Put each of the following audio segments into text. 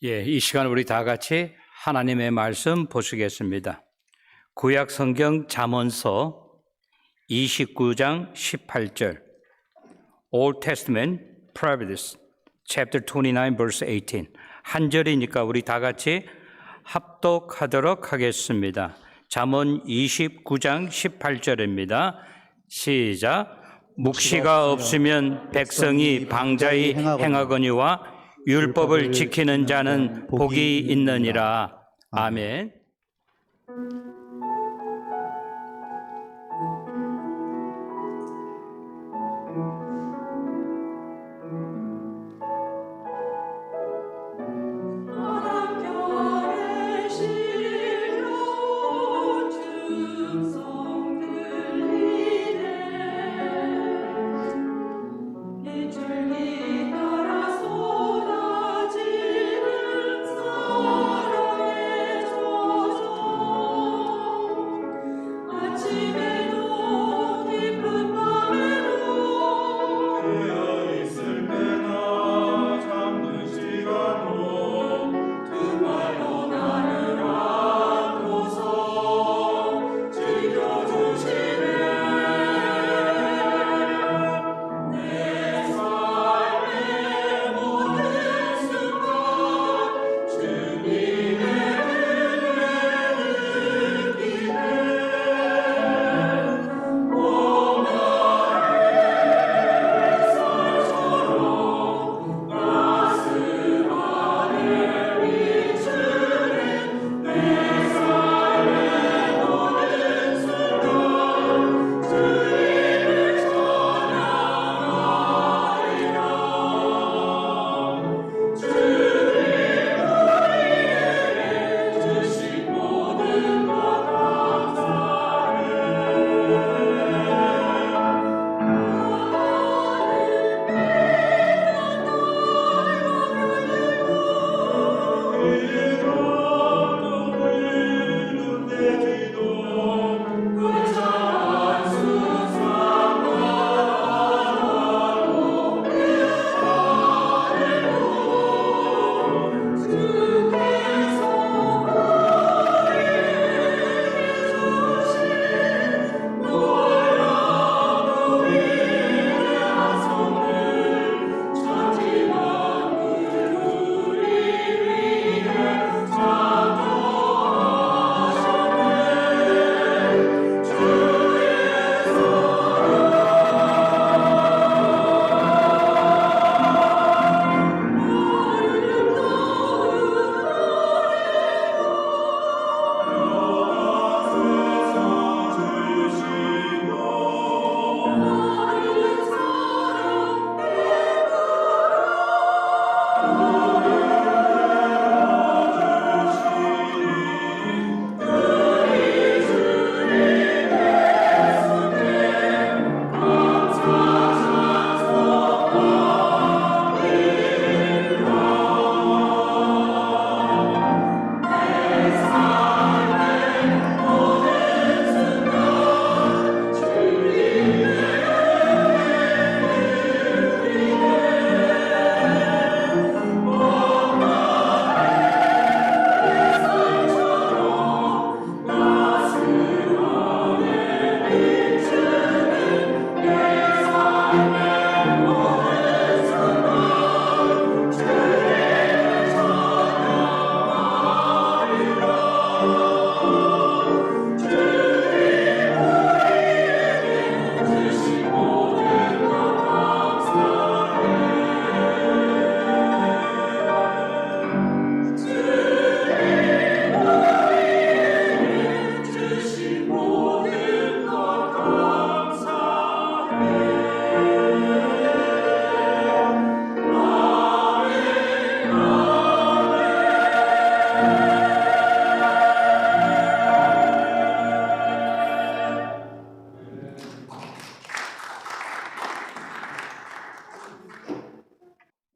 이 시간 우리 다 같이 하나님의 말씀 보시겠습니다. 구약 성경 잠언서 29장 18절 Old Testament Proverbs chapter 29 verse 18 한 절이니까 우리 다 같이 합독하도록 하겠습니다. 잠언 29장 18절입니다. 시작. 묵시가 없으면 백성이 방자히 행하거니와 율법을 지키는 자는 복이 있느니라. 아멘.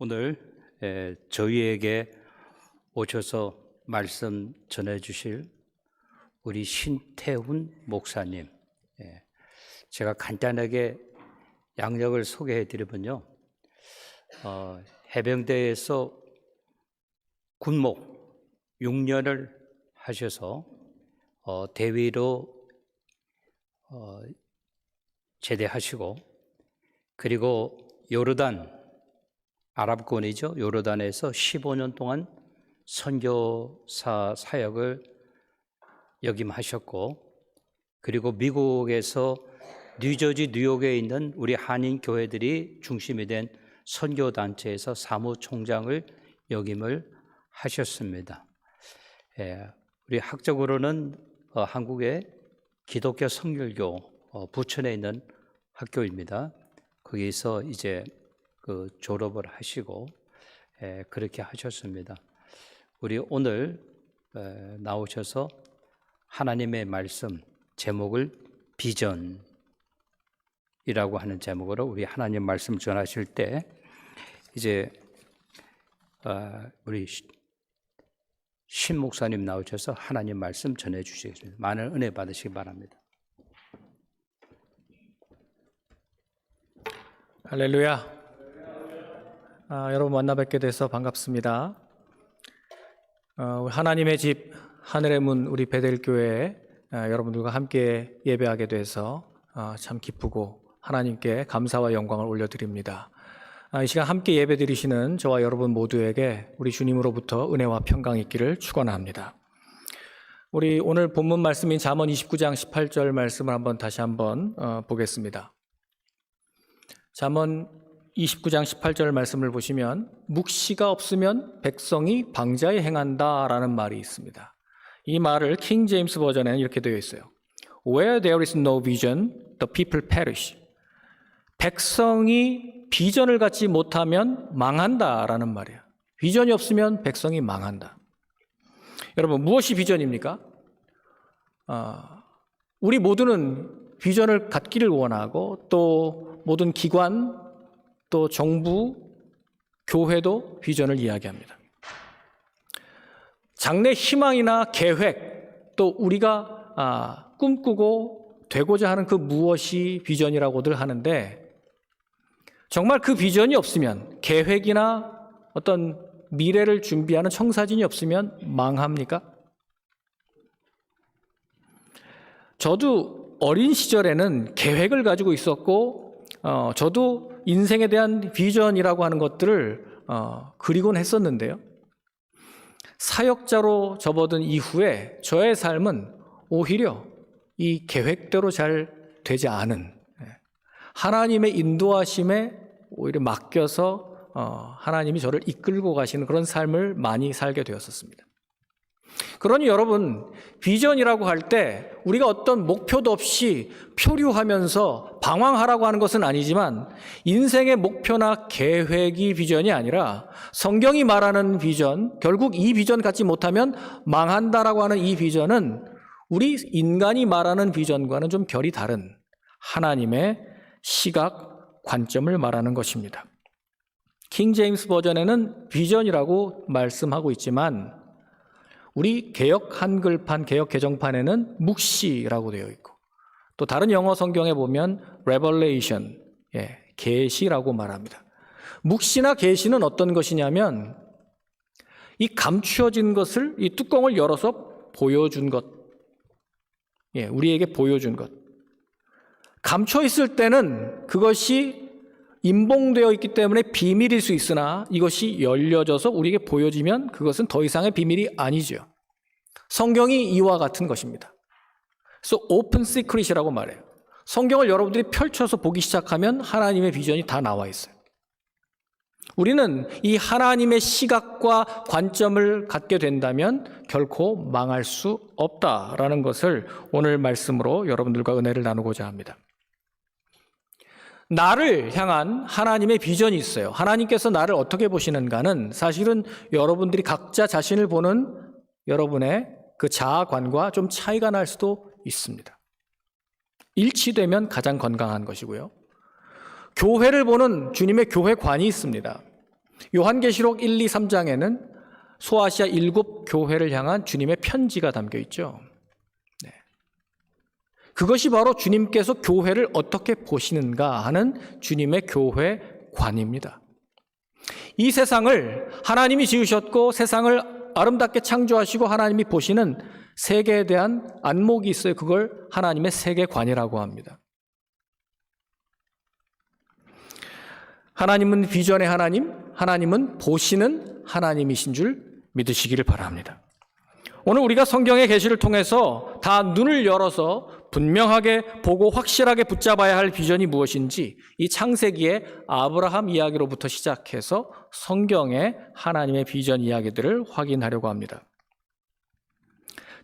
오늘 저희에게 오셔서 말씀 전해주실 우리 신태훈 목사님, 제가 간단하게 양력을 소개해 드리면요, 해병대에서 군목 6년을 하셔서 대위로 제대하시고, 그리고 요르단 아랍권이죠. 요르단에서 15년 동안 선교사 사역을 역임하셨고, 그리고 미국에서 뉴저지, 뉴욕에 있는 우리 한인 교회들이 중심이 된 선교단체에서 사무총장을 역임을 하셨습니다. 우리 학적으로는 한국의 기독교 성결교 부천에 있는 학교입니다. 거기서 이제 그 졸업을 하시고 그렇게 하셨습니다. 우리 오늘 나오셔서 하나님의 말씀 제목을 비전이라고 하는 제목으로 우리 하나님 말씀 전하실 때 이제 우리 신 목사님 나오셔서 하나님 말씀 전해 주시겠습니다. 많은 은혜 받으시기 바랍니다. 할렐루야. 여러분 만나 뵙게 돼서 반갑습니다. 하나님의 집 하늘의 문 우리 베델교회에 여러분들과 함께 예배하게 돼서 참 기쁘고 하나님께 감사와 영광을 올려드립니다. 이 시간 함께 예배 드리시는 저와 여러분 모두에게 우리 주님으로부터 은혜와 평강이 있기를 축원합니다. 우리 오늘 본문 말씀인 잠언 29장 18절 말씀을 다시 한번 보겠습니다. 잠언 29장 18절 말씀을 보시면 묵시가 없으면 백성이 방자에 행한다라는 말이 있습니다. 이 말을 킹 제임스 버전에는 이렇게 되어 있어요. Where there is no vision, the people perish. 백성이 비전을 갖지 못하면 망한다라는 말이에요. 비전이 없으면 백성이 망한다. 여러분, 무엇이 비전입니까? 우리 모두는 비전을 갖기를 원하고, 또 모든 기관, 또 정부, 교회도 비전을 이야기합니다. 장래 희망이나 계획, 또 우리가 꿈꾸고 되고자 하는 그 무엇이 비전이라고들 하는데, 정말 그 비전이 없으면, 계획이나 어떤 미래를 준비하는 청사진이 없으면 망합니까? 저도 어린 시절에는 계획을 가지고 있었고, 저도 인생에 대한 비전이라고 하는 것들을 그리곤 했었는데요. 사역자로 접어든 이후에 저의 삶은 오히려 이 계획대로 잘 되지 않은, 하나님의 인도하심에 오히려 맡겨서 하나님이 저를 이끌고 가시는 그런 삶을 많이 살게 되었었습니다. 그러니 여러분, 비전이라고 할 때 우리가 어떤 목표도 없이 표류하면서 방황하라고 하는 것은 아니지만, 인생의 목표나 계획이 비전이 아니라 성경이 말하는 비전, 결국 이 비전 갖지 못하면 망한다라고 하는 이 비전은 우리 인간이 말하는 비전과는 좀 결이 다른 하나님의 시각, 관점을 말하는 것입니다. 킹 제임스 버전에는 비전이라고 말씀하고 있지만, 우리 개역 한글판, 개역 개정판에는 묵시라고 되어 있고, 또 다른 영어 성경에 보면 revelation, 계시라고 말합니다. 묵시나 계시는 어떤 것이냐면, 이 감추어진 것을, 이 뚜껑을 열어서 보여준 것, 우리에게 보여준 것. 감춰 있을 때는 그것이 임봉되어 있기 때문에 비밀일 수 있으나, 이것이 열려져서 우리에게 보여지면 그것은 더 이상의 비밀이 아니죠. 성경이 이와 같은 것입니다. 그래서 오픈 시크릿이라고 말해요. 성경을 여러분들이 펼쳐서 보기 시작하면 하나님의 비전이 다 나와 있어요. 우리는 이 하나님의 시각과 관점을 갖게 된다면 결코 망할 수 없다라는 것을 오늘 말씀으로 여러분들과 은혜를 나누고자 합니다. 나를 향한 하나님의 비전이 있어요. 하나님께서 나를 어떻게 보시는가는 사실은 여러분들이 각자 자신을 보는 여러분의 그 자아관과 좀 차이가 날 수도 있습니다. 일치되면 가장 건강한 것이고요. 교회를 보는 주님의 교회관이 있습니다. 요한계시록 1, 2, 3장에는 소아시아 7 교회를 향한 주님의 편지가 담겨 있죠. 그것이 바로 주님께서 교회를 어떻게 보시는가 하는 주님의 교회관입니다. 이 세상을 하나님이 지으셨고 세상을 아름답게 창조하시고 하나님이 보시는 세계에 대한 안목이 있어요. 그걸 하나님의 세계관이라고 합니다. 하나님은 비전의 하나님, 하나님은 보시는 하나님이신 줄 믿으시기를 바랍니다. 오늘 우리가 성경의 계시를 통해서 다 눈을 열어서 분명하게 보고 확실하게 붙잡아야 할 비전이 무엇인지 이 창세기의 아브라함 이야기로부터 시작해서 성경의 하나님의 비전 이야기들을 확인하려고 합니다.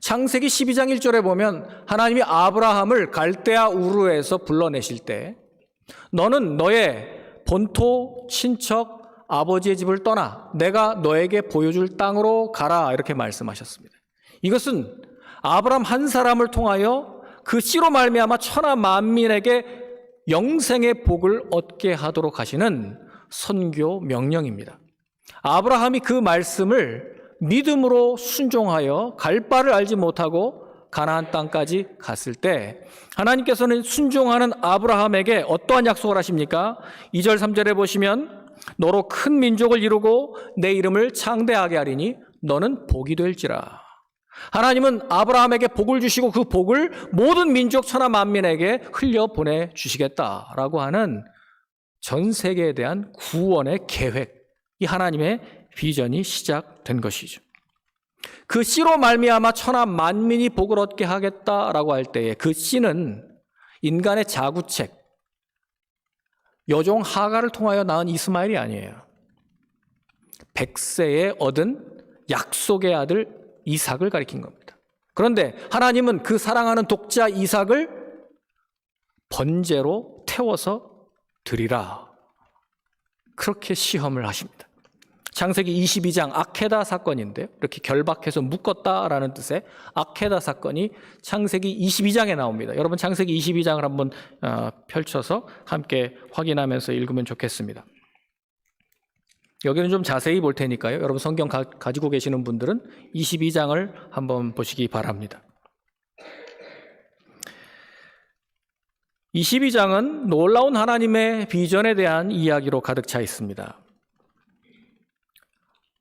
창세기 12장 1절에 보면 하나님이 아브라함을 갈대아 우르에서 불러내실 때 너는 너의 본토, 친척, 아버지의 집을 떠나 내가 너에게 보여줄 땅으로 가라 이렇게 말씀하셨습니다. 이것은 아브라함 한 사람을 통하여 그 씨로 말미암아 천하 만민에게 영생의 복을 얻게 하도록 하시는 선교 명령입니다. 아브라함이 그 말씀을 믿음으로 순종하여 갈 바를 알지 못하고 가나안 땅까지 갔을 때 하나님께서는 순종하는 아브라함에게 어떠한 약속을 하십니까? 2절 3절에 보시면 너로 큰 민족을 이루고 내 이름을 창대하게 하리니 너는 복이 될지라. 하나님은 아브라함에게 복을 주시고 그 복을 모든 민족 천하 만민에게 흘려보내 주시겠다라고 하는 전 세계에 대한 구원의 계획, 이 하나님의 비전이 시작된 것이죠. 그 씨로 말미암아 천하 만민이 복을 얻게 하겠다라고 할 때에 그 씨는 인간의 자구책, 여종 하가를 통하여 낳은 이스마엘이 아니에요. 백세에 얻은 약속의 아들 이삭을 가리킨 겁니다. 그런데 하나님은 그 사랑하는 독자 이삭을 번제로 태워서 드리라. 그렇게 시험을 하십니다. 창세기 22장 아케다 사건인데요. 이렇게 결박해서 묶었다라는 뜻의 아케다 사건이 창세기 22장에 나옵니다. 여러분 창세기 22장을 한번 펼쳐서 함께 확인하면서 읽으면 좋겠습니다. 여기는 좀 자세히 볼 테니까요. 여러분 성경 가지고 계시는 분들은 22장을 한번 보시기 바랍니다. 22장은 놀라운 하나님의 비전에 대한 이야기로 가득 차 있습니다.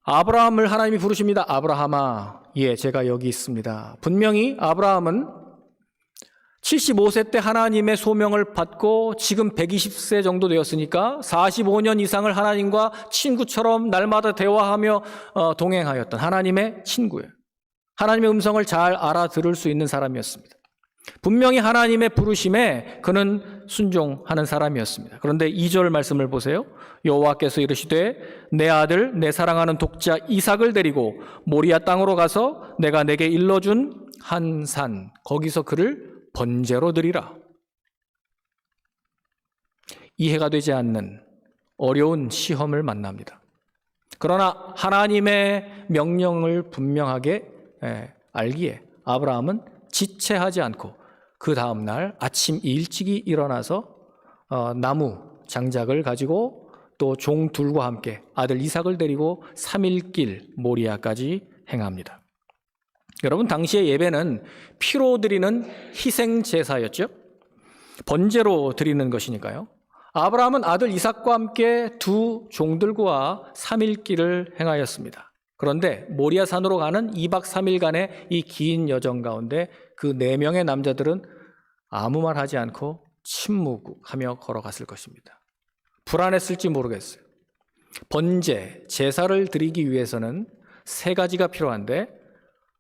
아브라함을 하나님이 부르십니다. 아브라함아, 예, 제가 여기 있습니다. 분명히 아브라함은 75세 때 하나님의 소명을 받고 지금 120세 정도 되었으니까 45년 이상을 하나님과 친구처럼 날마다 대화하며 동행하였던 하나님의 친구예요. 하나님의 음성을 잘 알아들을 수 있는 사람이었습니다. 분명히 하나님의 부르심에 그는 순종하는 사람이었습니다. 그런데 2절 말씀을 보세요. 여호와께서 이르시되 내 아들 내 사랑하는 독자 이삭을 데리고 모리아 땅으로 가서 내가 내게 일러준 한 산 거기서 그를 번제로 드리라. 이해가 되지 않는 어려운 시험을 만납니다. 그러나 하나님의 명령을 분명하게 알기에 아브라함은 지체하지 않고 그 다음 날 아침 일찍이 일어나서 나무 장작을 가지고 또 종 둘과 함께 아들 이삭을 데리고 3일길 모리아까지 행합니다. 여러분 당시의 예배는 피로 드리는 희생 제사였죠. 번제로 드리는 것이니까요. 아브라함은 아들 이삭과 함께 두 종들과 3일길을 행하였습니다. 그런데 모리아 산으로 가는 2박 3일간의 이 긴 여정 가운데 그 4명의 남자들은 아무 말 하지 않고 침묵하며 걸어갔을 것입니다. 불안했을지 모르겠어요. 번제, 제사를 드리기 위해서는 3가지가 필요한데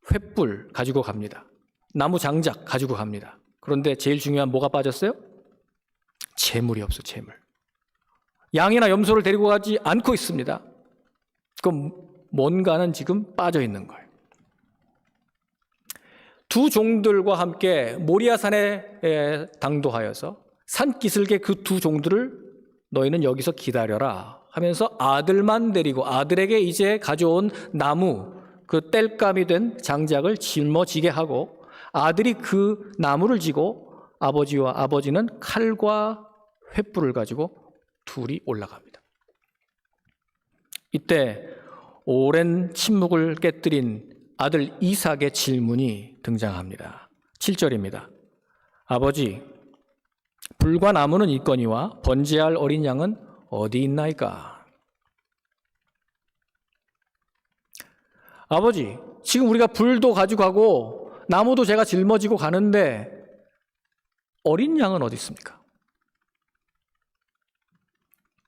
횃불 가지고 갑니다. 나무 장작 가지고 갑니다. 그런데 제일 중요한 뭐가 빠졌어요? 재물이 없어, 재물. 양이나 염소를 데리고 가지 않고 있습니다. 그럼 뭔가는 지금 빠져 있는 거예요. 두 종들과 함께 모리아산에 당도하여서 산기슭에 그 두 종들을 너희는 여기서 기다려라 하면서 아들만 데리고 아들에게 이제 가져온 나무 그 땔감이 된 장작을 짊어지게 하고 아들이 그 나무를 지고 아버지와 아버지는 칼과 횃불을 가지고 둘이 올라갑니다. 이때 오랜 침묵을 깨뜨린 아들 이삭의 질문이 등장합니다. 7절입니다. 아버지, 불과 나무는 있거니와 번제할 어린 양은 어디 있나이까? 아버지, 지금 우리가 불도 가지고 가고 나무도 제가 짊어지고 가는데 어린 양은 어디 있습니까?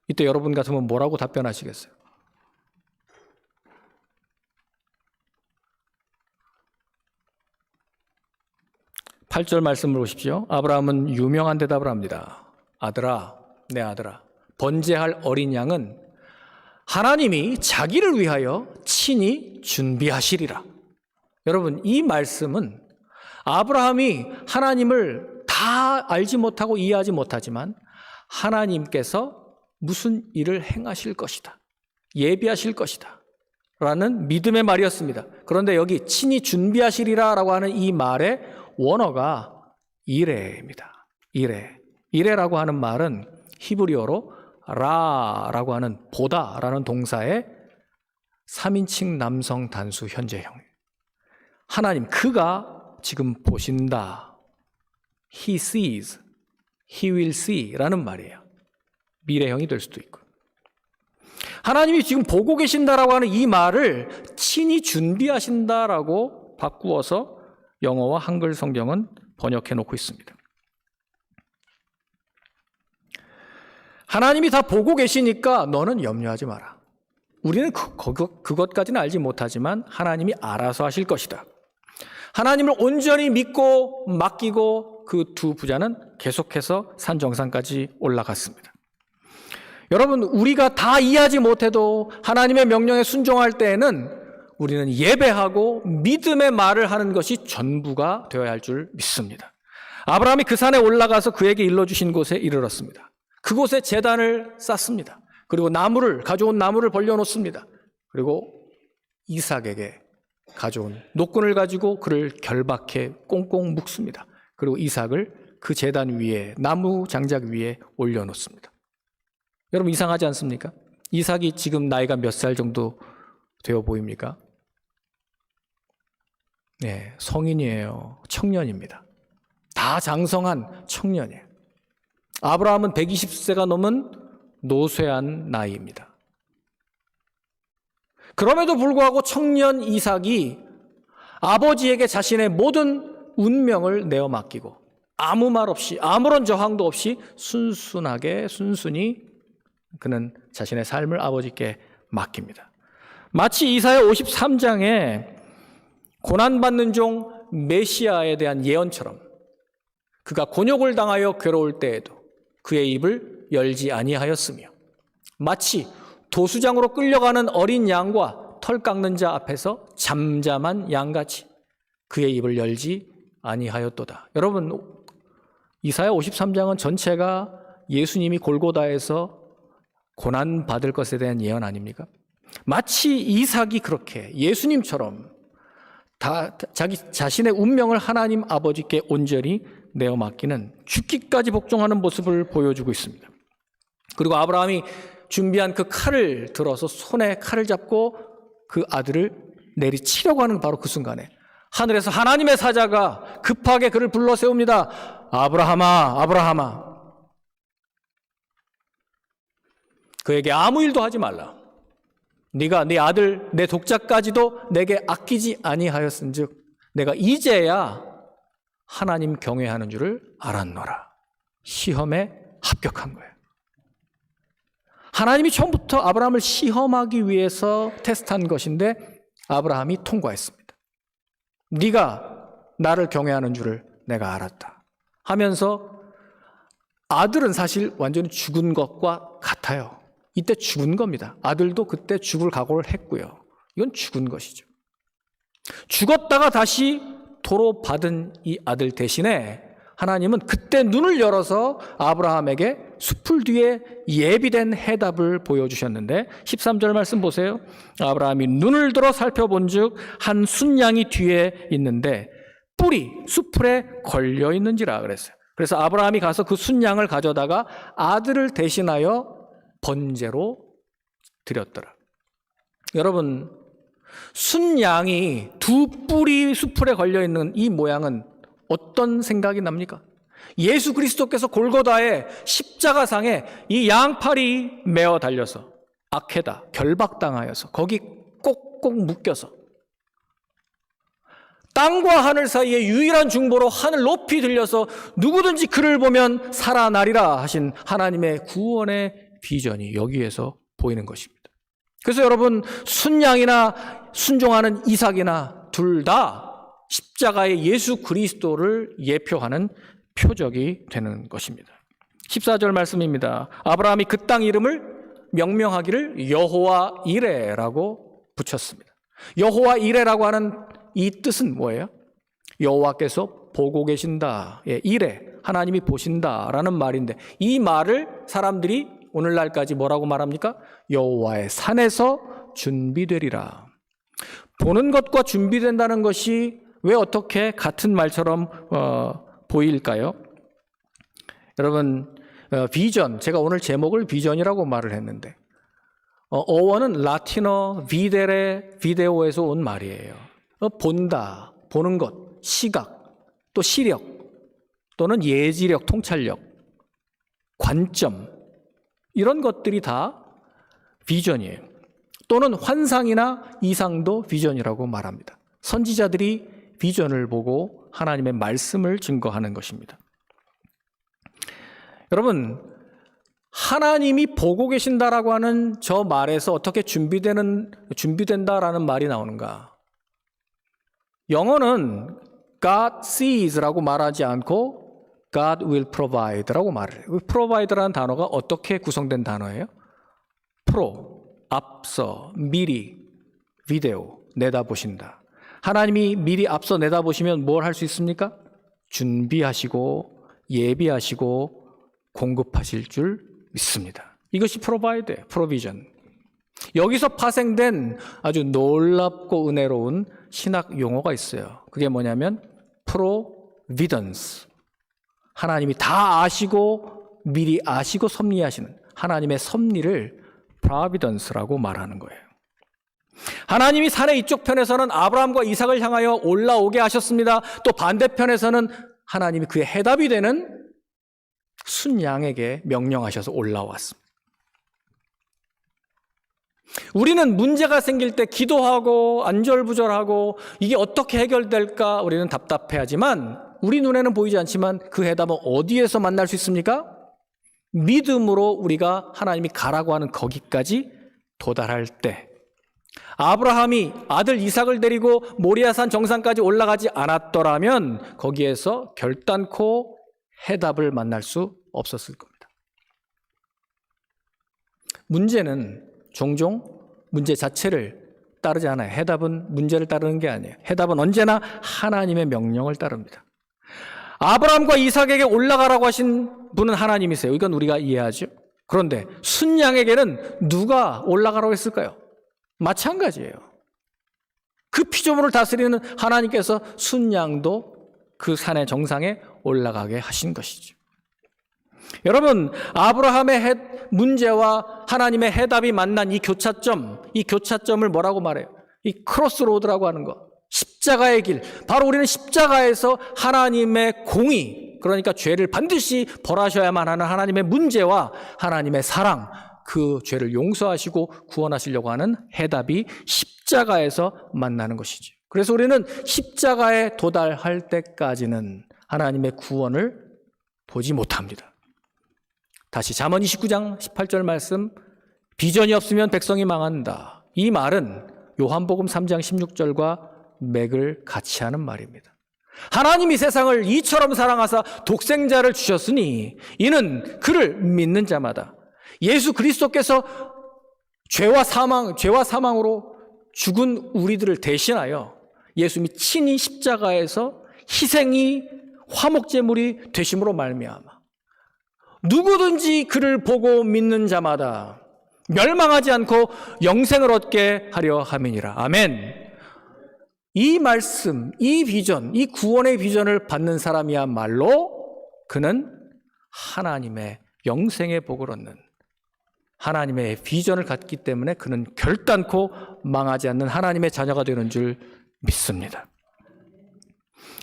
이때 여러분 같으면 뭐라고 답변하시겠어요? 팔절 말씀을 보십시오. 아브라함은 유명한 대답을 합니다. 아들아, 내 아들아, 번제할 어린 양은 하나님이 자기를 위하여 친히 준비하시리라. 여러분, 이 말씀은 아브라함이 하나님을 다 알지 못하고 이해하지 못하지만 하나님께서 무슨 일을 행하실 것이다, 예비하실 것이다 라는 믿음의 말이었습니다. 그런데 여기 친히 준비하시리라 라고 하는 이 말의 원어가 이레입니다. 이레라고 하는 말은 히브리어로 라라고 하는 보다라는 동사의 3인칭 남성 단수 현재형이에요. 하나님, 그가 지금 보신다. He sees, He will see 라는 말이에요. 미래형이 될 수도 있고. 하나님이 지금 보고 계신다라고 하는 이 말을 친히 준비하신다라고 바꾸어서 영어와 한글 성경은 번역해 놓고 있습니다. 하나님이 다 보고 계시니까 너는 염려하지 마라. 우리는 그것까지는 알지 못하지만 하나님이 알아서 하실 것이다. 하나님을 온전히 믿고 맡기고 그 두 부자는 계속해서 산 정상까지 올라갔습니다. 여러분, 우리가 다 이해하지 못해도 하나님의 명령에 순종할 때에는 우리는 예배하고 믿음의 말을 하는 것이 전부가 되어야 할 줄 믿습니다. 아브라함이 그 산에 올라가서 그에게 일러주신 곳에 이르렀습니다. 그곳에 제단을 쌓습니다. 그리고 가져온 나무를 벌려놓습니다. 그리고 이삭에게 가져온 노끈을 가지고 그를 결박해 꽁꽁 묶습니다. 그리고 이삭을 그 제단 위에, 나무 장작 위에 올려놓습니다. 여러분, 이상하지 않습니까? 이삭이 지금 나이가 몇 살 정도 되어 보입니까? 네, 성인이에요. 청년입니다. 다 장성한 청년이에요. 아브라함은 120세가 넘은 노쇠한 나이입니다. 그럼에도 불구하고 청년 이삭이 아버지에게 자신의 모든 운명을 내어 맡기고 아무 말 없이, 아무런 저항도 없이 순순히 그는 자신의 삶을 아버지께 맡깁니다. 마치 이사야 53장에 고난받는 종 메시아에 대한 예언처럼 그가 곤욕을 당하여 괴로울 때에도 그의 입을 열지 아니하였으며, 마치 도수장으로 끌려가는 어린 양과 털 깎는 자 앞에서 잠잠한 양같이 그의 입을 열지 아니하였도다. 여러분, 이사야 53장은 전체가 예수님이 골고다에서 고난받을 것에 대한 예언 아닙니까? 마치 이삭이 그렇게 예수님처럼 자기 자신의 운명을 하나님 아버지께 온전히 내어 맡기는, 죽기까지 복종하는 모습을 보여주고 있습니다. 그리고 아브라함이 준비한 그 칼을 들어서 손에 칼을 잡고 그 아들을 내리치려고 하는 바로 그 순간에 하늘에서 하나님의 사자가 급하게 그를 불러 세웁니다. 아브라함아, 아브라함아. 그에게 아무 일도 하지 말라. 네가 네 아들, 내 독자까지도 내게 아끼지 아니하였은즉 내가 이제야 하나님 경외하는 줄을 알았노라. 시험에 합격한 거예요. 하나님이 처음부터 아브라함을 시험하기 위해서 테스트한 것인데 아브라함이 통과했습니다. 네가 나를 경외하는 줄을 내가 알았다 하면서, 아들은 사실 완전히 죽은 것과 같아요. 이때 죽은 겁니다. 아들도 그때 죽을 각오를 했고요. 이건 죽은 것이죠. 죽었다가 다시 도로 받은 이 아들 대신에 하나님은 그때 눈을 열어서 아브라함에게 숲을 뒤에 예비된 해답을 보여주셨는데 13절 말씀 보세요. 아브라함이 눈을 들어 살펴본즉 한 순양이 뒤에 있는데 뿔이 숲풀에 걸려 있는지라 그랬어요. 그래서 아브라함이 가서 그 순양을 가져다가 아들을 대신하여 번제로 드렸더라. 여러분, 순양이 두 뿔이 숲풀에 걸려 있는 이 모양은 어떤 생각이 납니까? 예수 그리스도께서 골고다의 십자가상에 이 양팔이 메어 달려서 아케다, 결박당하여서 거기 꼭꼭 묶여서 땅과 하늘 사이에 유일한 중보로 하늘 높이 들려서 누구든지 그를 보면 살아나리라 하신 하나님의 구원의 비전이 여기에서 보이는 것입니다. 그래서 여러분, 순양이나 순종하는 이삭이나 둘 다 십자가의 예수 그리스도를 예표하는 표적이 되는 것입니다. 14절 말씀입니다. 아브라함이 그 땅 이름을 명명하기를 여호와 이레라고 붙였습니다. 여호와 이레라고 하는 이 뜻은 뭐예요? 여호와께서 보고 계신다. 예, 이레, 하나님이 보신다라는 말인데, 이 말을 사람들이 오늘날까지 뭐라고 말합니까? 여호와의 산에서 준비되리라. 보는 것과 준비된다는 것이 왜 어떻게 같은 말처럼 보일까요? 여러분, 비전, 제가 오늘 제목을 비전이라고 말을 했는데, 어원은 라틴어 비데오에서 온 말이에요. 본다, 보는 것, 시각, 또 시력, 또는 예지력, 통찰력, 관점, 이런 것들이 다 비전이에요. 또는 환상이나 이상도 비전이라고 말합니다. 선지자들이 비전을 보고 하나님의 말씀을 증거하는 것입니다. 여러분, 하나님이 보고 계신다라고 하는 저 말에서 어떻게 준비된다라는 말이 나오는가? 영어는 God sees라고 말하지 않고 God will provide라고 말을 해요. provide라는 단어가 어떻게 구성된 단어예요? 앞서, 미리, 비데오, 내다보신다. 하나님이 미리 앞서 내다보시면 뭘 할 수 있습니까? 준비하시고 예비하시고 공급하실 줄 믿습니다. 이것이 provide예요. provision. 여기서 파생된 아주 놀랍고 은혜로운 신학 용어가 있어요. 그게 뭐냐면 providence. 하나님이 다 아시고 미리 아시고 섭리하시는 하나님의 섭리를 providence라고 말하는 거예요. 하나님이 산의 이쪽 편에서는 아브라함과 이삭을 향하여 올라오게 하셨습니다. 또 반대편에서는 하나님이 그의 해답이 되는 순양에게 명령하셔서 올라왔습니다. 우리는 문제가 생길 때 기도하고 안절부절하고 이게 어떻게 해결될까 우리는 답답해하지만 우리 눈에는 보이지 않지만 그 해답은 어디에서 만날 수 있습니까? 믿음으로 우리가 하나님이 가라고 하는 거기까지 도달할 때, 아브라함이 아들 이삭을 데리고 모리아산 정상까지 올라가지 않았더라면 거기에서 결단코 해답을 만날 수 없었을 겁니다. 문제는 종종 문제 자체를 따르지 않아요. 해답은 문제를 따르는 게 아니에요. 해답은 언제나 하나님의 명령을 따릅니다. 아브라함과 이삭에게 올라가라고 하신 분은 하나님이세요. 이건 우리가 이해하죠. 그런데 순양에게는 누가 올라가라고 했을까요? 마찬가지예요. 그 피조물을 다스리는 하나님께서 순양도 그 산의 정상에 올라가게 하신 것이죠. 여러분, 아브라함의 문제와 하나님의 해답이 만난 이 교차점을 뭐라고 말해요? 이 크로스로드라고 하는 것, 십자가의 길. 바로 우리는 십자가에서 하나님의 공의, 그러니까 죄를 반드시 벌하셔야만 하는 하나님의 문제와 하나님의 사랑, 그 죄를 용서하시고 구원하시려고 하는 해답이 십자가에서 만나는 것이죠. 그래서 우리는 십자가에 도달할 때까지는 하나님의 구원을 보지 못합니다. 다시 잠언 29장 18절 말씀, 비전이 없으면 백성이 망한다. 이 말은 요한복음 3장 16절과 맥을 같이 하는 말입니다. 하나님이 세상을 이처럼 사랑하사 독생자를 주셨으니 이는 그를 믿는 자마다 예수 그리스도께서 죄와 사망으로 죽은 우리들을 대신하여 예수님이 친히 십자가에서 희생이 화목제물이 되심으로 말미암아 누구든지 그를 보고 믿는 자마다 멸망하지 않고 영생을 얻게 하려 함이니라. 아멘. 이 말씀, 이 비전, 이 구원의 비전을 받는 사람이야말로 그는 하나님의 영생의 복을 얻는 하나님의 비전을 갖기 때문에 그는 결단코 망하지 않는 하나님의 자녀가 되는 줄 믿습니다.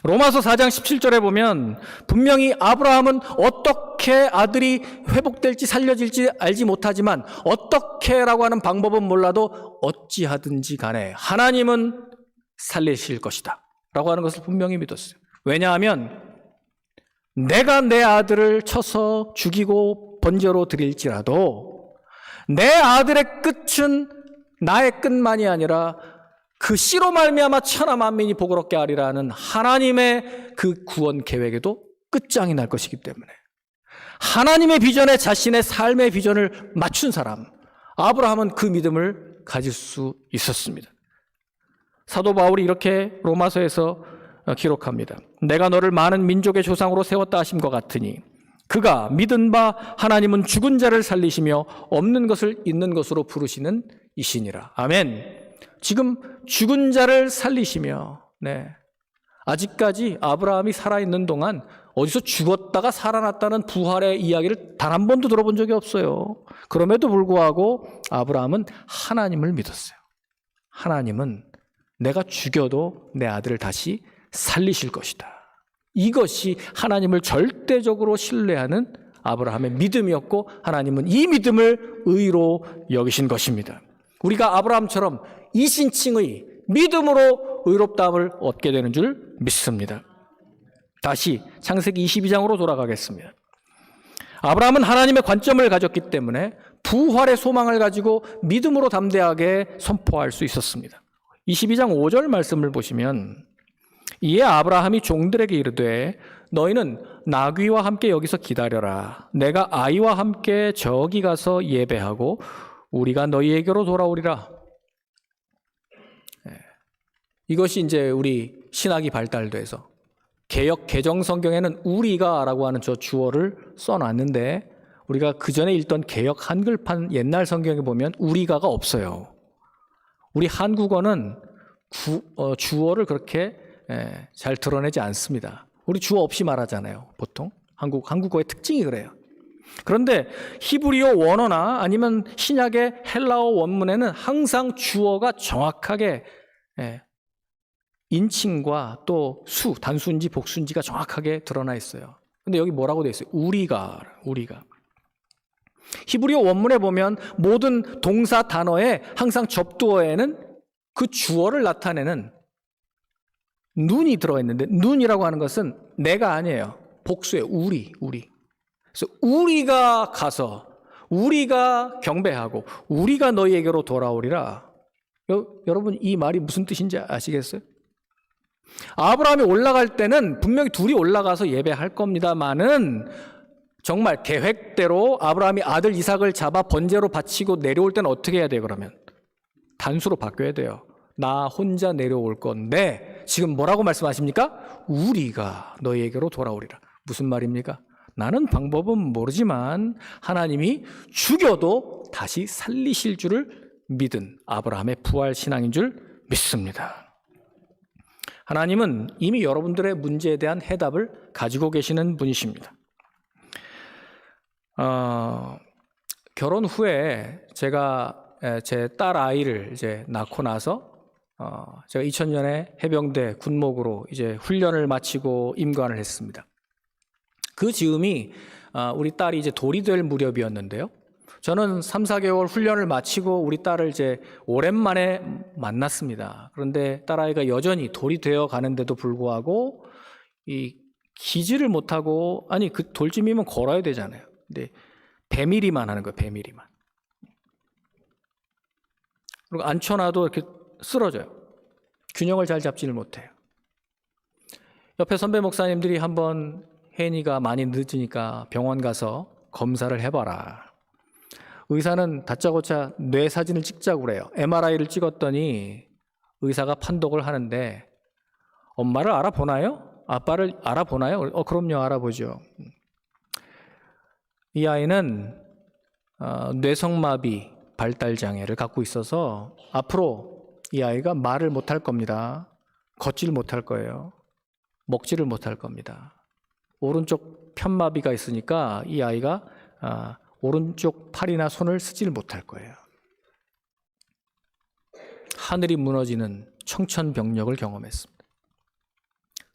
로마서 4장 17절에 보면 분명히 아브라함은 어떻게 아들이 회복될지 살려질지 알지 못하지만 어떻게라고 하는 방법은 몰라도 어찌하든지 간에 하나님은 살리실 것이다 라고 하는 것을 분명히 믿었어요. 왜냐하면 내가 내 아들을 쳐서 죽이고 번제로 드릴지라도 내 아들의 끝은 나의 끝만이 아니라 그 씨로 말미암아 천하 만민이 복을 얻게 하리라는 하나님의 그 구원 계획에도 끝장이 날 것이기 때문에 하나님의 비전에 자신의 삶의 비전을 맞춘 사람 아브라함은 그 믿음을 가질 수 있었습니다. 사도 바울이 이렇게 로마서에서 기록합니다. 내가 너를 많은 민족의 조상으로 세웠다 하심과 같으니 그가 믿은 바 하나님은 죽은 자를 살리시며 없는 것을 있는 것으로 부르시는 이시니라. 아멘. 지금 죽은 자를 살리시며 아직까지 아브라함이 살아있는 동안 어디서 죽었다가 살아났다는 부활의 이야기를 단 한 번도 들어본 적이 없어요. 그럼에도 불구하고 아브라함은 하나님을 믿었어요. 하나님은 내가 죽여도 내 아들을 다시 살리실 것이다. 이것이 하나님을 절대적으로 신뢰하는 아브라함의 믿음이었고 하나님은 이 믿음을 의로 여기신 것입니다. 우리가 아브라함처럼 이신칭의 믿음으로 의롭다함을 얻게 되는 줄 믿습니다. 다시 창세기 22장으로 돌아가겠습니다. 아브라함은 하나님의 관점을 가졌기 때문에 부활의 소망을 가지고 믿음으로 담대하게 선포할 수 있었습니다. 22장 5절 말씀을 보시면 이에 아브라함이 종들에게 이르되 너희는 나귀와 함께 여기서 기다려라. 내가 아이와 함께 저기 가서 예배하고 우리가 너희에게로 돌아오리라. 이것이 이제 우리 신학이 발달돼서 개역 개정 성경에는 우리가라고 하는 저 주어를 써놨는데 우리가 그 전에 읽던 개역 한글판 옛날 성경에 보면 우리가가 없어요. 우리 한국어는 주어를 그렇게 잘 드러내지 않습니다. 우리 주어 없이 말하잖아요. 보통 한국어의 특징이 그래요. 그런데 히브리어 원어나 아니면 신약의 헬라어 원문에는 항상 주어가 정확하게 인칭과 또 수, 단수인지 복수인지가 정확하게 드러나 있어요. 근데 여기 뭐라고 되어 있어요? 우리가. 히브리어 원문에 보면 모든 동사 단어에 항상 접두어에는 그 주어를 나타내는 눈이 들어있는데 눈이라고 하는 것은 내가 아니에요. 복수예요. 우리. 그래서 우리가 가서 우리가 경배하고 우리가 너희에게로 돌아오리라. 여러분 이 말이 무슨 뜻인지 아시겠어요? 아브라함이 올라갈 때는 분명히 둘이 올라가서 예배할 겁니다만은 정말 계획대로 아브라함이 아들 이삭을 잡아 번제로 바치고 내려올 때는 어떻게 해야 돼요? 그러면 단수로 바뀌어야 돼요. 나 혼자 내려올 건데 지금 뭐라고 말씀하십니까? 우리가 너희에게로 돌아오리라. 무슨 말입니까? 나는 방법은 모르지만 하나님이 죽여도 다시 살리실 줄을 믿은 아브라함의 부활 신앙인 줄 믿습니다. 하나님은 이미 여러분들의 문제에 대한 해답을 가지고 계시는 분이십니다. 결혼 후에 제가 제 딸 아이를 이제 낳고 나서 제가 2000년에 해병대 군목으로 이제 훈련을 마치고 임관을 했습니다. 그 즈음이 우리 딸이 이제 돌이 될 무렵이었는데요. 저는 3, 4개월 훈련을 마치고 우리 딸을 이제 오랜만에 만났습니다. 그런데 딸아이가 여전히 돌이 되어 가는데도 불구하고 이 기지를 못하고 아니 그 돌쯤이면 걸어야 되잖아요. 근데 배밀이만 하는 거예요. 배밀이만. 그리고 앉혀놔도 이렇게 쓰러져요. 균형을 잘 잡지를 못해요. 옆에 선배 목사님들이 한번 혜인이가 많이 늦으니까 병원 가서 검사를 해봐라. 의사는 다짜고짜 뇌 사진을 찍자고 그래요. MRI를 찍었더니 의사가 판독을 하는데 엄마를 알아보나요? 아빠를 알아보나요? 그럼요, 알아보죠. 이 아이는 뇌성마비 발달장애를 갖고 있어서 앞으로 이 아이가 말을 못할 겁니다. 걷지를 못할 거예요. 먹지를 못할 겁니다. 오른쪽 편마비가 있으니까 이 아이가 오른쪽 팔이나 손을 쓰지를 못할 거예요. 하늘이 무너지는 청천벽력을 경험했습니다.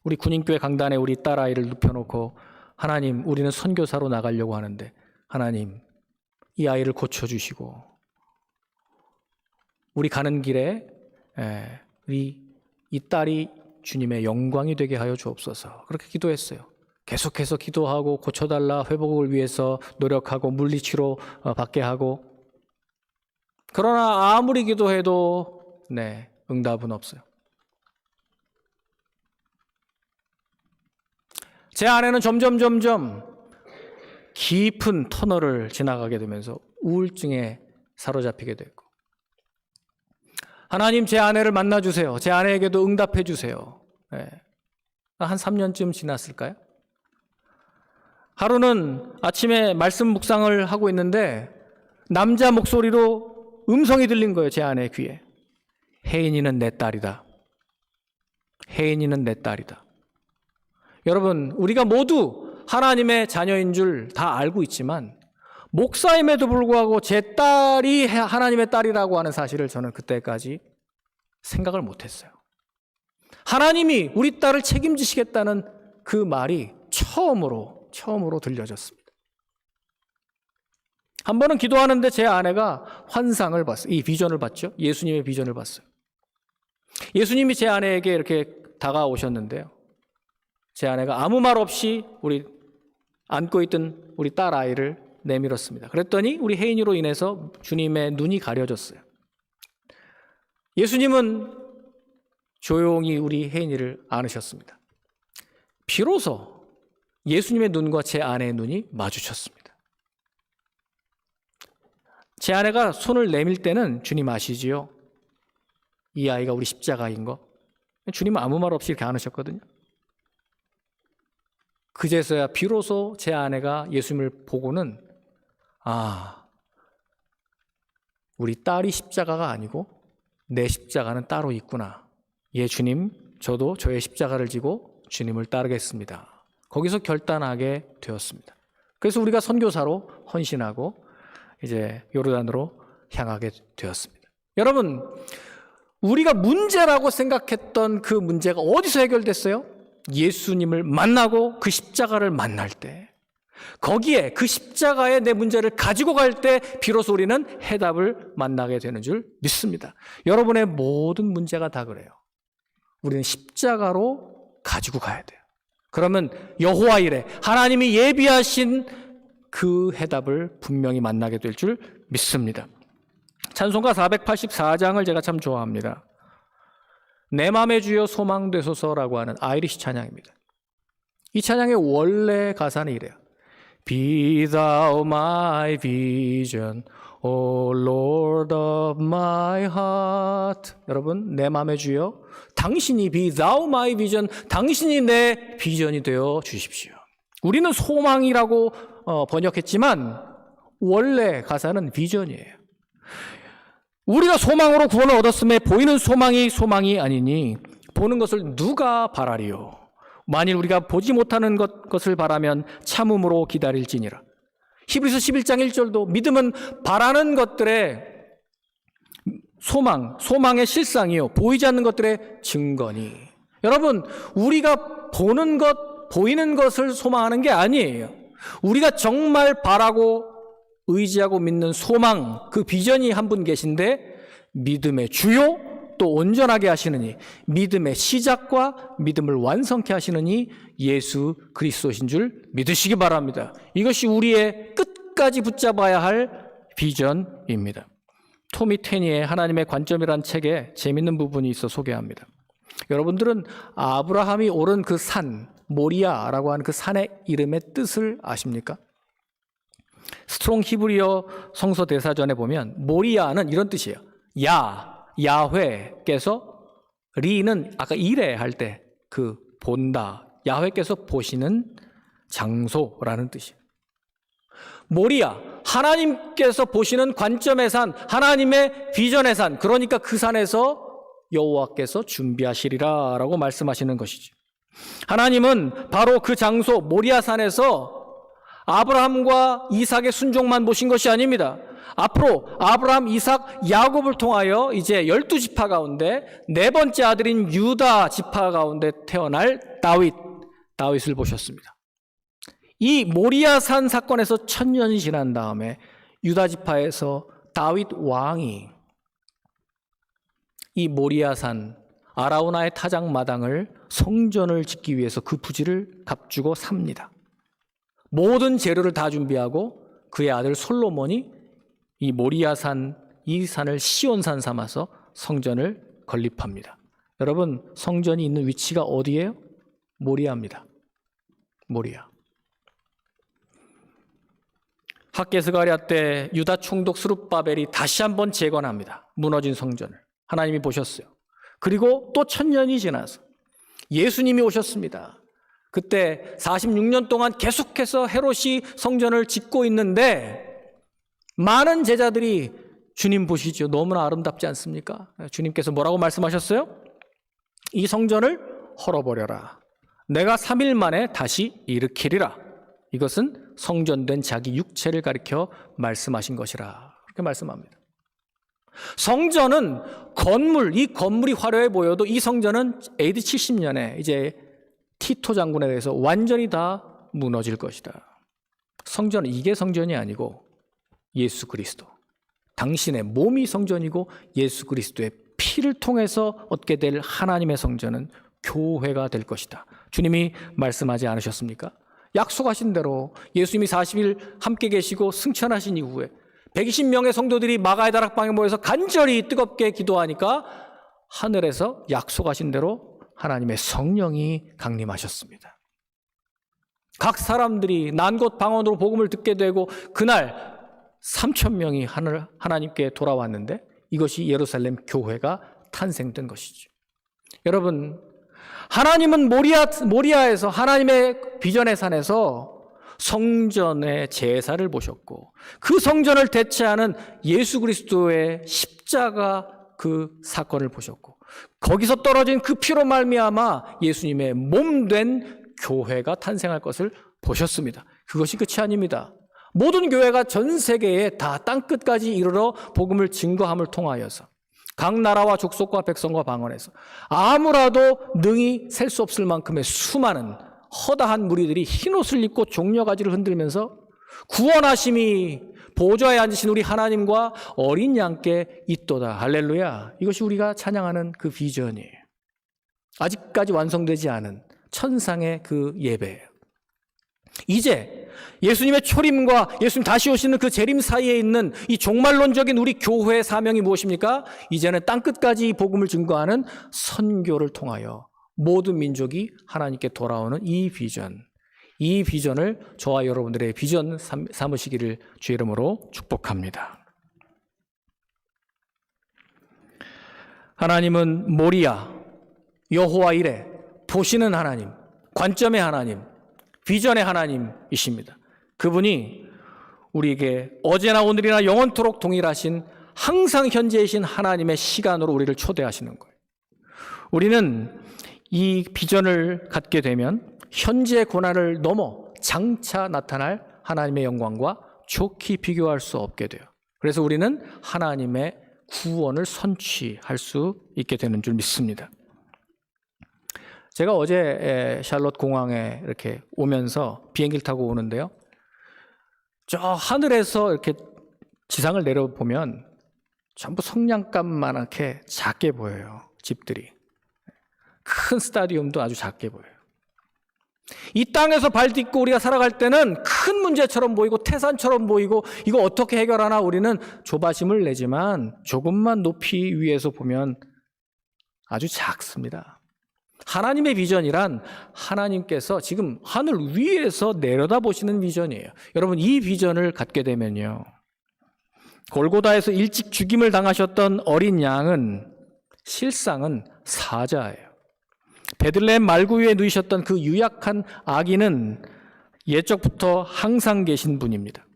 우리 군인교회 강단에 우리 딸아이를 눕혀놓고 하나님 우리는 선교사로 나가려고 하는데 하나님 이 아이를 고쳐주시고 우리 가는 길에 이 딸이 주님의 영광이 되게 하여 주옵소서. 그렇게 기도했어요. 계속해서 기도하고 고쳐달라, 회복을 위해서 노력하고 물리치료 받게 하고, 그러나 아무리 기도해도 응답은 없어요. 제 아내는 점점 깊은 터널을 지나가게 되면서 우울증에 사로잡히게 됐고, 하나님 제 아내를 만나주세요. 제 아내에게도 응답해 주세요. 한 3년쯤 지났을까요? 하루는 아침에 말씀 묵상을 하고 있는데 남자 목소리로 음성이 들린 거예요. 제 아내의 귀에. 혜인이는 내 딸이다. 혜인이는 내 딸이다. 여러분, 우리가 모두 하나님의 자녀인 줄 다 알고 있지만 목사임에도 불구하고 제 딸이 하나님의 딸이라고 하는 사실을 저는 그때까지 생각을 못했어요. 하나님이 우리 딸을 책임지시겠다는 그 말이 처음으로 들려졌습니다. 한 번은 기도하는데 제 아내가 환상을 봤어요. 이 비전을 봤죠. 예수님의 비전을 봤어요. 예수님이 제 아내에게 이렇게 다가오셨는데요. 제 아내가 아무 말 없이 우리 안고 있던 우리 딸 아이를 내밀었습니다. 그랬더니 우리 혜인이로 인해서 주님의 눈이 가려졌어요. 예수님은 조용히 우리 혜인이를 안으셨습니다. 비로소 예수님의 눈과 제 아내의 눈이 마주쳤습니다. 제 아내가 손을 내밀 때는 주님 아시지요? 이 아이가 우리 십자가인 거. 주님은 아무 말 없이 이렇게 안으셨거든요. 그제서야 비로소 제 아내가 예수님을 보고는 우리 딸이 십자가가 아니고 내 십자가는 따로 있구나. 예, 주님, 저도 저의 십자가를 지고 주님을 따르겠습니다. 거기서 결단하게 되었습니다. 그래서 우리가 선교사로 헌신하고 이제 요르단으로 향하게 되었습니다. 여러분, 우리가 문제라고 생각했던 그 문제가 어디서 해결됐어요? 예수님을 만나고 그 십자가를 만날 때, 거기에 그 십자가에 내 문제를 가지고 갈 때 비로소 우리는 해답을 만나게 되는 줄 믿습니다. 여러분의 모든 문제가 다 그래요. 우리는 십자가로 가지고 가야 돼요. 그러면 여호와 이레, 하나님이 예비하신 그 해답을 분명히 만나게 될 줄 믿습니다. 찬송가 484장을 제가 참 좋아합니다. 내 맘의 주여 소망되소서라고 하는 아이리시 찬양입니다. 이 찬양의 원래 가사는 이래요. Be thou my vision, O Lord of my heart. 여러분, 내 맘의 주여, 당신이 be thou my vision, 당신이 내 비전이 되어 주십시오. 우리는 소망이라고 번역했지만 원래 가사는 비전이에요. 우리가 소망으로 구원을 얻었음에 보이는 소망이 아니니 보는 것을 누가 바라리요? 만일 우리가 보지 못하는 것을 바라면 참음으로 기다릴지니라. 히브리서 11장 1절도 믿음은 바라는 것들의 소망의 실상이요, 보이지 않는 것들의 증거니. 여러분, 우리가 보이는 것을 소망하는 게 아니에요. 우리가 정말 바라고 의지하고 믿는 소망, 그 비전이 한 분 계신데, 믿음의 주요 또 온전하게 하시느니, 믿음의 시작과 믿음을 완성케 하시느니 예수 그리스도신 줄 믿으시기 바랍니다. 이것이 우리의 끝까지 붙잡아야 할 비전입니다. 토미 테니의 하나님의 관점이란 책에 재밌는 부분이 있어 소개합니다. 여러분들은 아브라함이 오른 그 산, 모리아라고 하는 그 산의 이름의 뜻을 아십니까? 스트롱 히브리어 성서 대사전에 보면 모리아는 이런 뜻이에요. 야훼께서, 리는 아까 이레 할 때 그 본다, 야훼께서 보시는 장소라는 뜻이에요. 모리아, 하나님께서 보시는 관점의 산, 하나님의 비전의 산, 그러니까 그 산에서 여호와께서 준비하시리라 라고 말씀하시는 것이죠. 하나님은 바로 그 장소 모리아산에서 아브라함과 이삭의 순종만 보신 것이 아닙니다. 앞으로 아브라함, 이삭, 야곱을 통하여 이제 12지파 가운데 네 번째 아들인 유다 지파 가운데 태어날 다윗을 보셨습니다. 이 모리아산 사건에서 1000년이 지난 다음에 유다 지파에서 다윗 왕이 이 모리아산 아라우나의 타작마당을 성전을 짓기 위해서 그 부지를 값주고 삽니다. 모든 재료를 다 준비하고 그의 아들 솔로몬이 이 모리아산, 이 산을 시온산 삼아서 성전을 건립합니다. 여러분, 성전이 있는 위치가 어디예요? 모리아입니다. 모리아. 학개스가랴 때 유다 총독 스룹바벨이 다시 한번 재건합니다. 무너진 성전을. 하나님이 보셨어요. 그리고 또 1000년이 지나서 예수님이 오셨습니다. 그때 46년 동안 계속해서 헤롯이 성전을 짓고 있는데 많은 제자들이 주님 보시죠. 너무나 아름답지 않습니까? 주님께서 뭐라고 말씀하셨어요? 이 성전을 헐어버려라. 내가 3일 만에 다시 일으키리라. 이것은 성전된 자기 육체를 가리켜 말씀하신 것이라. 그렇게 말씀합니다. 성전은 건물, 이 건물이 화려해 보여도 이 성전은 AD 70년에 이제 티토 장군에 대해서 완전히 다 무너질 것이다. 성전은 이게 성전이 아니고 예수 그리스도. 당신의 몸이 성전이고 예수 그리스도의 피를 통해서 얻게 될 하나님의 성전은 교회가 될 것이다. 주님이 말씀하지 않으셨습니까? 약속하신 대로 예수님이 40일 함께 계시고 승천하신 이후에 120명의 성도들이 마가의 다락방에 모여서 간절히 뜨겁게 기도하니까 하늘에서 약속하신 대로 하나님의 성령이 강림하셨습니다. 각 사람들이 난곳 방언으로 복음을 듣게 되고 그날 3,000명이 하나님께 돌아왔는데 이것이 예루살렘 교회가 탄생된 것이죠. 여러분, 하나님은 모리아에서 하나님의 비전의 산에서 성전의 제사를 보셨고 그 성전을 대체하는 예수 그리스도의 십자가 그 사건을 보셨고 거기서 떨어진 그 피로 말미암아 예수님의 몸된 교회가 탄생할 것을 보셨습니다. 그것이 끝이 아닙니다. 모든 교회가 전 세계에 다 땅끝까지 이르러 복음을 증거함을 통하여서 각 나라와 족속과 백성과 방언에서 아무라도 능히 셀 수 없을 만큼의 수많은 허다한 무리들이 흰옷을 입고 종려가지를 흔들면서 구원하심이 보좌에 앉으신 우리 하나님과 어린 양께 있도다. 할렐루야. 이것이 우리가 찬양하는 그 비전이에요. 아직까지 완성되지 않은 천상의 그 예배예요. 이제 예수님의 초림과 예수님 다시 오시는 그 재림 사이에 있는 이 종말론적인 우리 교회의 사명이 무엇입니까? 이제는 땅끝까지 이 복음을 증거하는 선교를 통하여 모든 민족이 하나님께 돌아오는 이 비전을 저와 여러분들의 비전 삼으시기를 주의 이름으로 축복합니다. 하나님은 모리아, 여호와 이레, 보시는 하나님, 관점의 하나님, 비전의 하나님이십니다. 그분이 우리에게 어제나 오늘이나 영원토록 동일하신 항상 현재이신 하나님의 시간으로 우리를 초대하시는 거예요. 우리는 이 비전을 갖게 되면 현재의 고난을 넘어 장차 나타날 하나님의 영광과 좋게 비교할 수 없게 돼요. 그래서 우리는 하나님의 구원을 선취할 수 있게 되는 줄 믿습니다. 제가 어제 샬롯 공항에 이렇게 오면서 비행기를 타고 오는데요. 저 하늘에서 이렇게 지상을 내려보면 전부 성냥갑만하게 작게 보여요. 집들이. 큰 스타디움도 아주 작게 보여요. 이 땅에서 발 딛고 우리가 살아갈 때는 큰 문제처럼 보이고 태산처럼 보이고 이거 어떻게 해결하나 우리는 조바심을 내지만 조금만 높이 위에서 보면 아주 작습니다. 하나님의 비전이란 하나님께서 지금 하늘 위에서 내려다보시는 비전이에요. 여러분, 이 비전을 갖게 되면요, 골고다에서 일찍 죽임을 당하셨던 어린 양은 실상은 사자예요. 베들레헴 말구 위에 누이셨던 그 유약한 아기는 옛적부터 항상 계신 분입니다.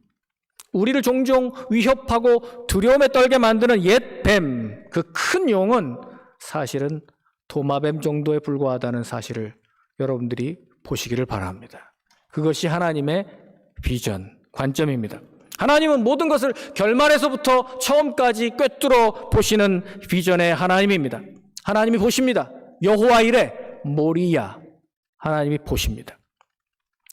우리를 종종 위협하고 두려움에 떨게 만드는 옛 뱀, 그 큰 용은 사실은 도마뱀 정도에 불과하다는 사실을 여러분들이 보시기를 바랍니다. 그것이 하나님의 비전, 관점입니다. 하나님은 모든 것을 결말에서부터 처음까지 꿰뚫어 보시는 비전의 하나님입니다. 하나님이 보십니다. 여호와 이레, 모리아, 하나님이 보십니다.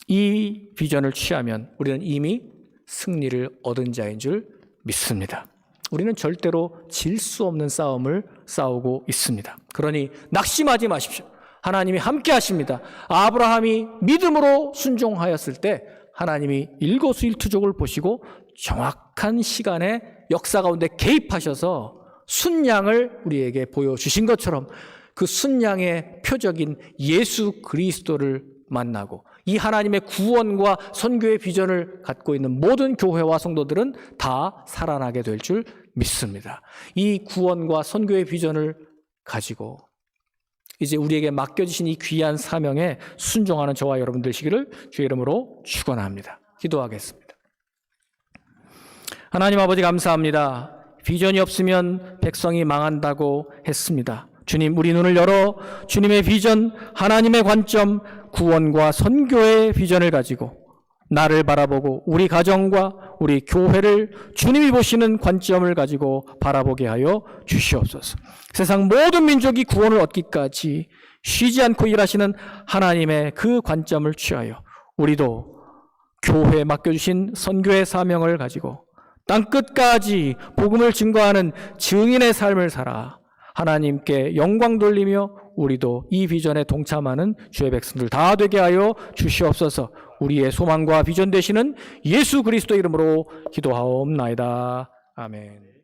이 비전을 취하면 우리는 이미 승리를 얻은 자인 줄 믿습니다. 우리는 절대로 질 수 없는 싸움을 싸우고 있습니다. 그러니 낙심하지 마십시오. 하나님이 함께 하십니다. 아브라함이 믿음으로 순종하였을 때 하나님이 일거수일투족을 보시고 정확한 시간에 역사 가운데 개입하셔서 순양을 우리에게 보여주신 것처럼 그 순양의 표적인 예수 그리스도를 만나고 이 하나님의 구원과 선교의 비전을 갖고 있는 모든 교회와 성도들은 다 살아나게 될 줄 믿습니다. 이 구원과 선교의 비전을 가지고 이제 우리에게 맡겨주신 이 귀한 사명에 순종하는 저와 여러분 되시기를 주의 이름으로 축원합니다. 기도하겠습니다. 하나님 아버지 감사합니다. 비전이 없으면 백성이 망한다고 했습니다. 주님, 우리 눈을 열어 주님의 비전, 하나님의 관점, 구원과 선교의 비전을 가지고 나를 바라보고 우리 가정과 우리 교회를 주님이 보시는 관점을 가지고 바라보게 하여 주시옵소서. 세상 모든 민족이 구원을 얻기까지 쉬지 않고 일하시는 하나님의 그 관점을 취하여 우리도 교회에 맡겨주신 선교의 사명을 가지고 땅끝까지 복음을 증거하는 증인의 삶을 살아 하나님께 영광 돌리며 우리도 이 비전에 동참하는 주의 백성들 다 되게 하여 주시옵소서. 우리의 소망과 비전 되시는 예수 그리스도 이름으로 기도하옵나이다. 아멘.